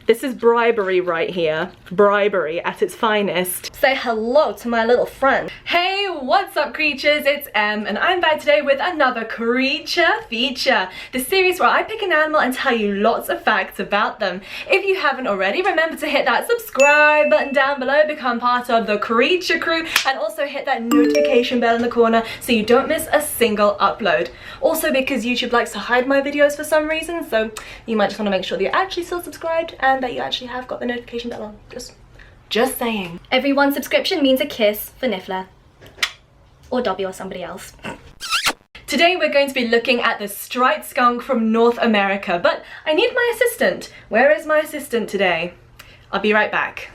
This is bribery right here. Bribery at its finest. Say hello to my little friend. Hey, what's up creatures? It's Em and I'm back today with another creature feature. The series where I pick an animal and tell you lots of facts about them. If you haven't already, remember to hit that subscribe button down below, become part of the creature crew, and also hit that notification bell in the corner so you don't miss a single upload. Also because YouTube likes to hide my videos for some reason, so you might just want to make sure that you're actually still subscribed and that you actually have got the notification bell on. Just saying. Every one subscription means a kiss for Niffler. Or Dobby or somebody else. Today we're going to be looking at the striped skunk from North America, but I need my assistant. Where is my assistant today? I'll be right back.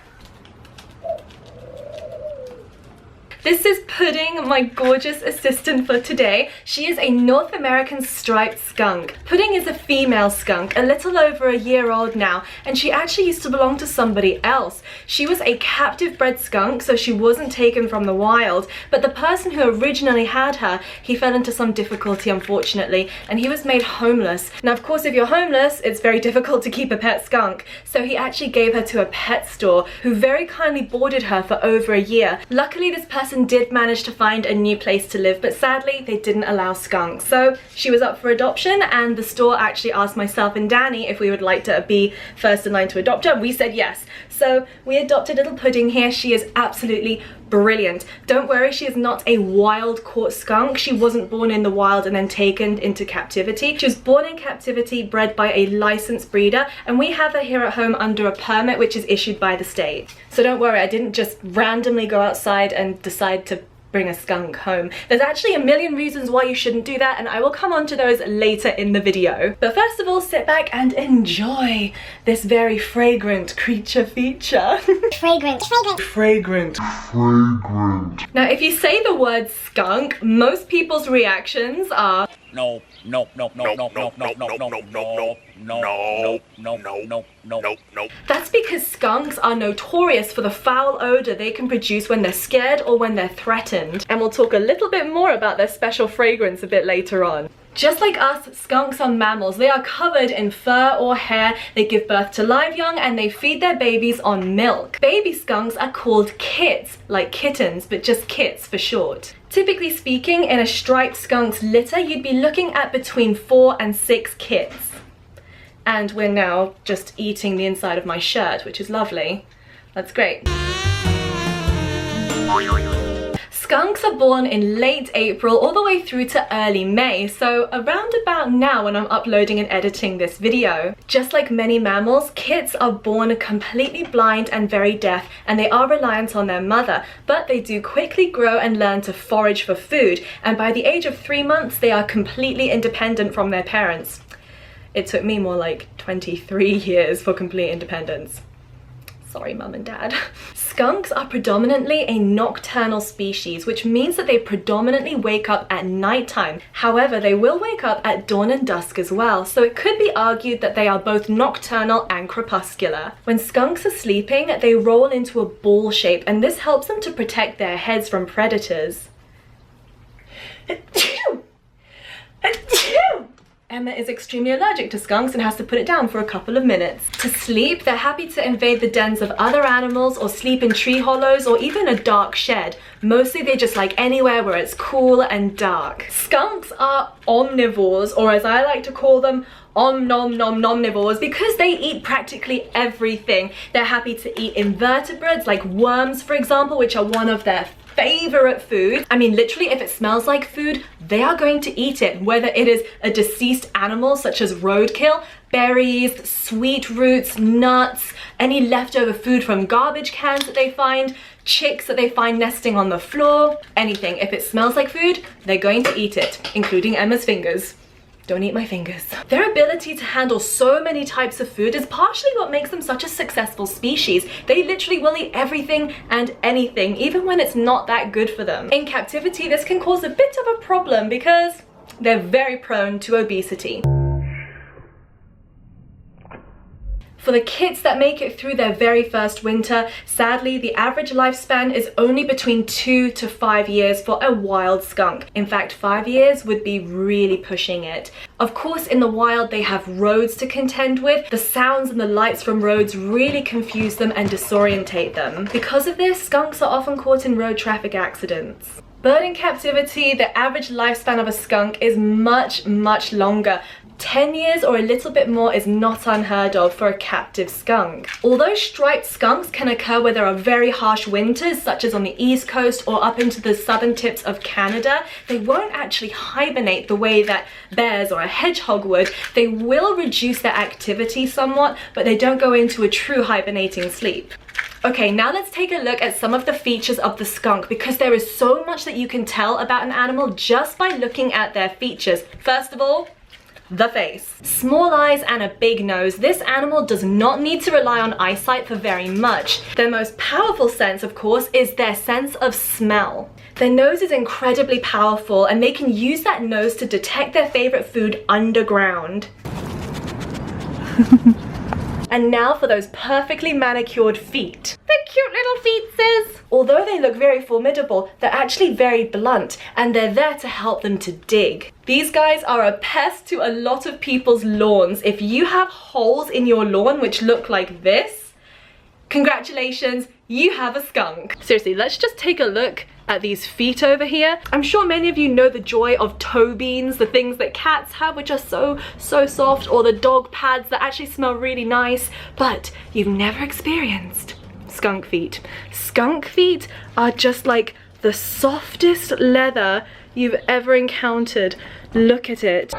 This is Puddin, my gorgeous assistant for today. She is a North American striped skunk. Puddin is a female skunk, a little over a year old now, and she actually used to belong to somebody else. She was a captive bred skunk, so she wasn't taken from the wild, but the person who originally had her, he fell into some difficulty unfortunately, and he was made homeless. Now of course if you're homeless, it's very difficult to keep a pet skunk, so he actually gave her to a pet store, who very kindly boarded her for over a year. Luckily this person did manage to find a new place to live, but sadly they didn't allow skunks, so she was up for adoption, and the store actually asked myself and Danny if we would like to be first in line to adopt her. We said yes, so we adopted little Puddin here. She is absolutely brilliant. Don't worry, she is not a wild caught skunk. She wasn't born in the wild and then taken into captivity. She was born in captivity, bred by a licensed breeder, and we have her here at home under a permit which is issued by the state. So don't worry, I didn't just randomly go outside and decide to bring a skunk home. There's actually a million reasons why you shouldn't do that, and I will come on to those later in the video. But first of all, sit back and enjoy this very fragrant creature feature. Fragrant. Now if you say the word skunk, most people's reactions are No. That's because skunks are notorious for the foul odor they can produce when they're scared or when they're threatened. And we'll talk a little bit more about their special fragrance a bit later on. Just like us, skunks are mammals. They are covered in fur or hair, they give birth to live young, and they feed their babies on milk. Baby skunks are called kits, like kittens, but just kits for short. Typically speaking, in a striped skunk's litter, you'd be looking at between 4 and 6 kits. And we're now just eating the inside of my shirt, which is lovely. That's great. Skunks are born in late April all the way through to early May, so around about now when I'm uploading and editing this video. Just like many mammals, kits are born completely blind and very deaf, and they are reliant on their mother, but they do quickly grow and learn to forage for food, and by the age of 3 months they are completely independent from their parents. It took me more like 23 years for complete independence. Sorry, mum and dad. Skunks are predominantly a nocturnal species, which means that they predominantly wake up at nighttime. However, they will wake up at dawn and dusk as well, so it could be argued that they are both nocturnal and crepuscular. When skunks are sleeping, they roll into a ball shape, and this helps them to protect their heads from predators. Achoo! Achoo! Emma is extremely allergic to skunks and has to put it down for a couple of minutes. To sleep, they're happy to invade the dens of other animals or sleep in tree hollows or even a dark shed. Mostly they just like anywhere where it's cool and dark. Skunks are omnivores, or as I like to call them, omnivores, because they eat practically everything. They're happy to eat invertebrates like worms, for example, which are one of their favorite food. I mean, literally, if it smells like food, they are going to eat it, whether it is a deceased animal such as roadkill, berries, sweet roots, nuts, any leftover food from garbage cans that they find, chicks that they find nesting on the floor, anything. If it smells like food, they're going to eat it, including Emma's fingers. Don't eat my fingers. Their ability to handle so many types of food is partially what makes them such a successful species. They literally will eat everything and anything, even when it's not that good for them. In captivity, this can cause a bit of a problem because they're very prone to obesity. For the kits that make it through their very first winter, sadly, the average lifespan is only between 2 to 5 years for a wild skunk. In fact, 5 years would be really pushing it. Of course, in the wild, they have roads to contend with. The sounds and the lights from roads really confuse them and disorientate them. Because of this, skunks are often caught in road traffic accidents. But in captivity, the average lifespan of a skunk is much, much longer. 10 years or a little bit more is not unheard of for a captive skunk. Although striped skunks can occur where there are very harsh winters, such as on the East Coast or up into the southern tips of Canada, they won't actually hibernate the way that bears or a hedgehog would. They will reduce their activity somewhat, but they don't go into a true hibernating sleep. Okay, now let's take a look at some of the features of the skunk, because there is so much that you can tell about an animal just by looking at their features. First of all, the face. Small eyes and a big nose. This animal does not need to rely on eyesight for very much. Their most powerful sense, of course, is their sense of smell. Their nose is incredibly powerful, and they can use that nose to detect their favorite food underground. And now for those perfectly manicured feet. They're cute little feetses. Although they look very formidable, they're actually very blunt, and they're there to help them to dig. These guys are a pest to a lot of people's lawns. If you have holes in your lawn which look like this, congratulations, you have a skunk. Seriously, let's just take a look at these feet over here. I'm sure many of you know the joy of toe beans, the things that cats have which are so soft, or the dog pads that actually smell really nice, but you've never experienced skunk feet. Skunk feet are just like the softest leather you've ever encountered. Look at it.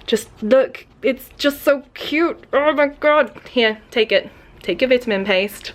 Just look, it's just so cute. Oh my god. Here, take it. Take your vitamin paste.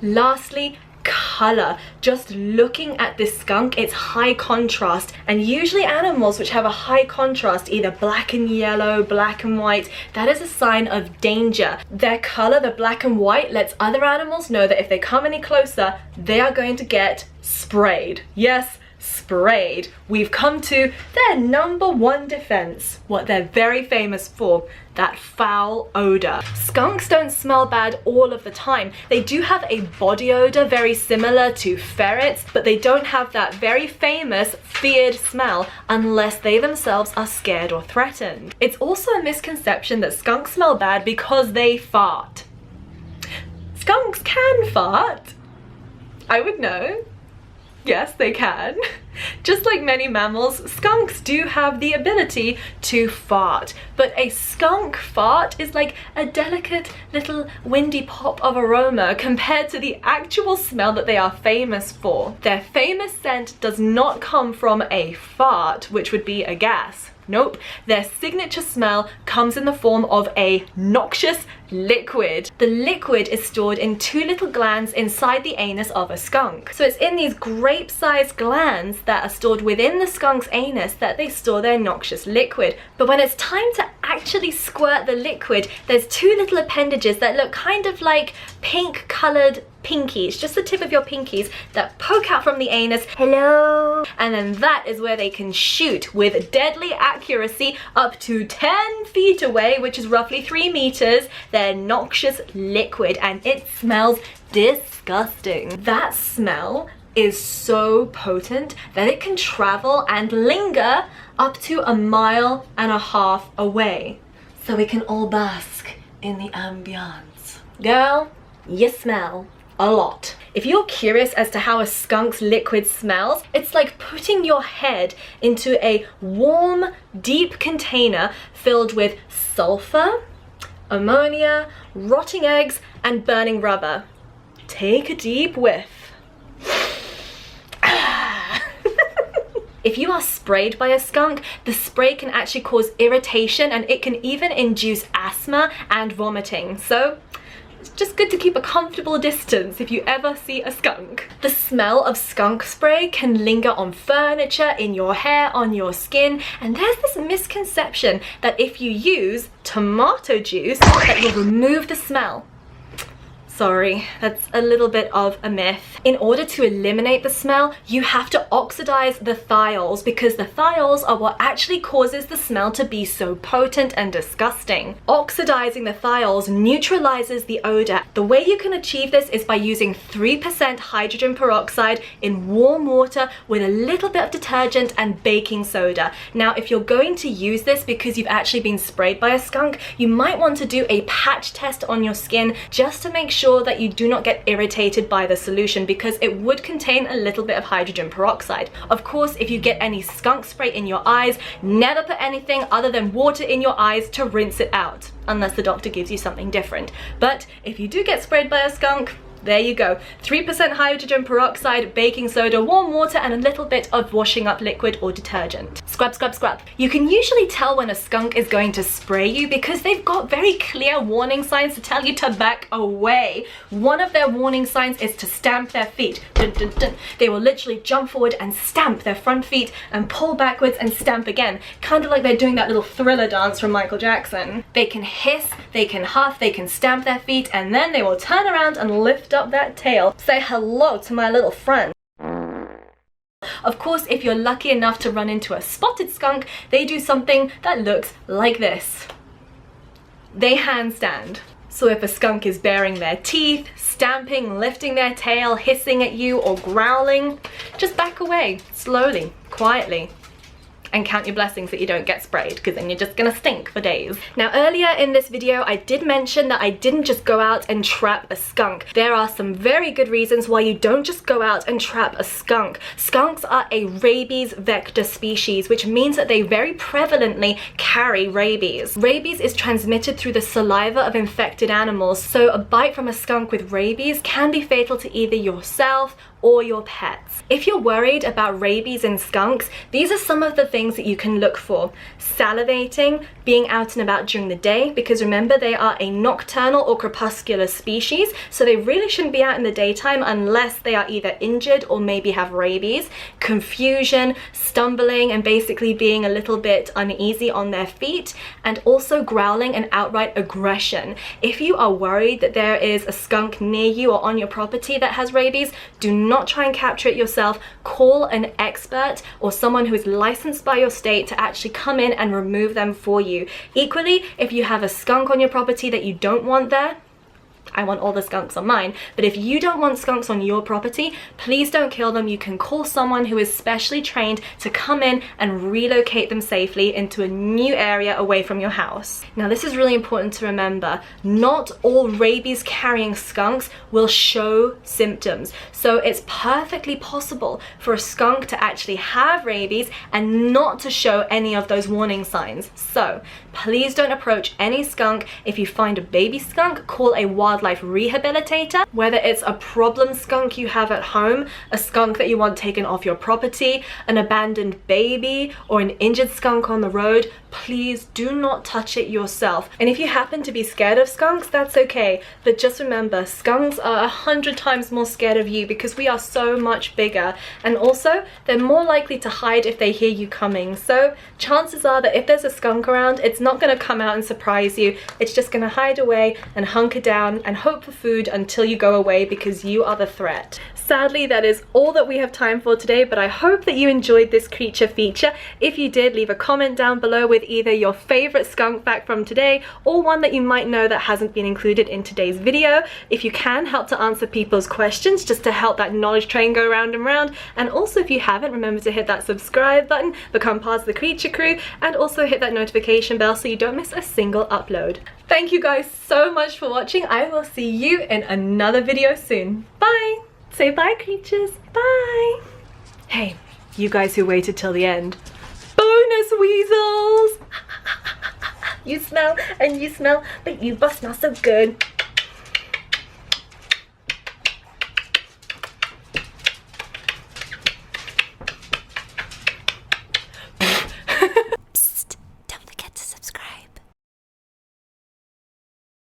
Lastly, color. Just looking at this skunk, it's high contrast, and usually animals which have a high contrast, either black and yellow, black and white, that is a sign of danger. Their color, the black and white, lets other animals know that if they come any closer, they are going to get sprayed. Yes, sprayed. We've come to their #1 defense, what they're very famous for, that foul odor. Skunks don't smell bad all of the time. They do have a body odor very similar to ferrets, but they don't have that very famous feared smell unless they themselves are scared or threatened. It's also a misconception that skunks smell bad because they fart. Skunks can fart. I would know. Yes, they can. Just like many mammals, skunks do have the ability to fart, but a skunk fart is like a delicate little windy pop of aroma compared to the actual smell that they are famous for. Their famous scent does not come from a fart, which would be a gas. Nope, their signature smell comes in the form of a noxious liquid. The liquid is stored in 2 little glands inside the anus of a skunk. So it's in these grape-sized glands that are stored within the skunk's anus that they store their noxious liquid. But when it's time to actually squirt the liquid, there's 2 little appendages that look kind of like pink-colored pinkies, just the tip of your pinkies, that poke out from the anus. Hello! And then that is where they can shoot with deadly accuracy up to 10 feet away, which is roughly 3 meters, their noxious liquid, and it smells disgusting. That smell is so potent that it can travel and linger up to 1.5 miles away. So we can all bask in the ambiance. Girl, you smell a lot. If you're curious as to how a skunk's liquid smells, it's like putting your head into a warm, deep container filled with sulfur, ammonia, rotting eggs, and burning rubber. Take a deep whiff. If you are sprayed by a skunk, the spray can actually cause irritation, and it can even induce asthma and vomiting. So it's just good to keep a comfortable distance if you ever see a skunk. The smell of skunk spray can linger on furniture, in your hair, on your skin, and there's this misconception that if you use tomato juice, that will remove the smell. Sorry, that's a little bit of a myth. In order to eliminate the smell, you have to oxidize the thiols, because the thiols are what actually causes the smell to be so potent and disgusting. Oxidizing the thiols neutralizes the odor. The way you can achieve this is by using 3% hydrogen peroxide in warm water with a little bit of detergent and baking soda. Now, if you're going to use this because you've actually been sprayed by a skunk, you might want to do a patch test on your skin just to make sure that you do not get irritated by the solution, because it would contain a little bit of hydrogen peroxide. Of course, if you get any skunk spray in your eyes, never put anything other than water in your eyes to rinse it out, unless the doctor gives you something different. But if you do get sprayed by a skunk, there you go. 3% hydrogen peroxide, baking soda, warm water, and a little bit of washing up liquid or detergent. Scrub, scrub, scrub. You can usually tell when a skunk is going to spray you because they've got very clear warning signs to tell you to back away. One of their warning signs is to stamp their feet. Dun, dun, dun. They will literally jump forward and stamp their front feet and pull backwards and stamp again. Kind of like they're doing that little Thriller dance from Michael Jackson. They can hiss, they can huff, they can stamp their feet, and then they will turn around and lift up that tail. Say hello to my little friend. Of course, if you're lucky enough to run into a spotted skunk, they do something that looks like this. They handstand. So if a skunk is baring their teeth, stamping, lifting their tail, hissing at you, or growling, just back away, slowly, quietly. And count your blessings that you don't get sprayed, because then you're just gonna stink for days. Now, earlier in this video, I did mention that I didn't just go out and trap a skunk. There are some very good reasons why you don't just go out and trap a skunk. Skunks are a rabies vector species, which means that they very prevalently carry rabies. Rabies is transmitted through the saliva of infected animals, so a bite from a skunk with rabies can be fatal to either yourself or your pets. If you're worried about rabies in skunks, these are some of the things that you can look for. Salivating, being out and about during the day, because remember, they are a nocturnal or crepuscular species, so they really shouldn't be out in the daytime unless they are either injured or maybe have rabies. Confusion, stumbling, and basically being a little bit uneasy on their feet, and also growling and outright aggression. If you are worried that there is a skunk near you or on your property that has rabies, do not try and capture it yourself. Call an expert or someone who is licensed by your state to actually come in and remove them for you. Equally, if you have a skunk on your property that you don't want there, I want all the skunks on mine, but if you don't want skunks on your property, please don't kill them. You can call someone who is specially trained to come in and relocate them safely into a new area away from your house. Now, this is really important to remember. Not all rabies carrying skunks will show symptoms. So it's perfectly possible for a skunk to actually have rabies and not to show any of those warning signs. So please don't approach any skunk. If you find a baby skunk, call a wildlife rehabilitator. Whether it's a problem skunk you have at home, a skunk that you want taken off your property, an abandoned baby, or an injured skunk on the road, please do not touch it yourself. And if you happen to be scared of skunks, that's okay. But just remember, skunks are 100 times more scared of you because we are so much bigger. And also, they're more likely to hide if they hear you coming. So chances are that if there's a skunk around, it's not going to come out and surprise you. It's just going to hide away and hunker down and hope for food until you go away because you are the threat. Sadly, that is all that we have time for today, but I hope that you enjoyed this creature feature. If you did, leave a comment down below with either your favorite skunk fact from today or one that you might know that hasn't been included in today's video. If you can, help to answer people's questions just to help that knowledge train go round and round. And also, if you haven't, remember to hit that subscribe button, become part of the creature crew, and also hit that notification bell so you don't miss a single upload. Thank you guys so much for watching. I will see you in another video soon. Bye! Say bye, creatures. Bye! Hey, you guys who waited till the end. Bonus weasels! You smell and you smell, but you must smell so good.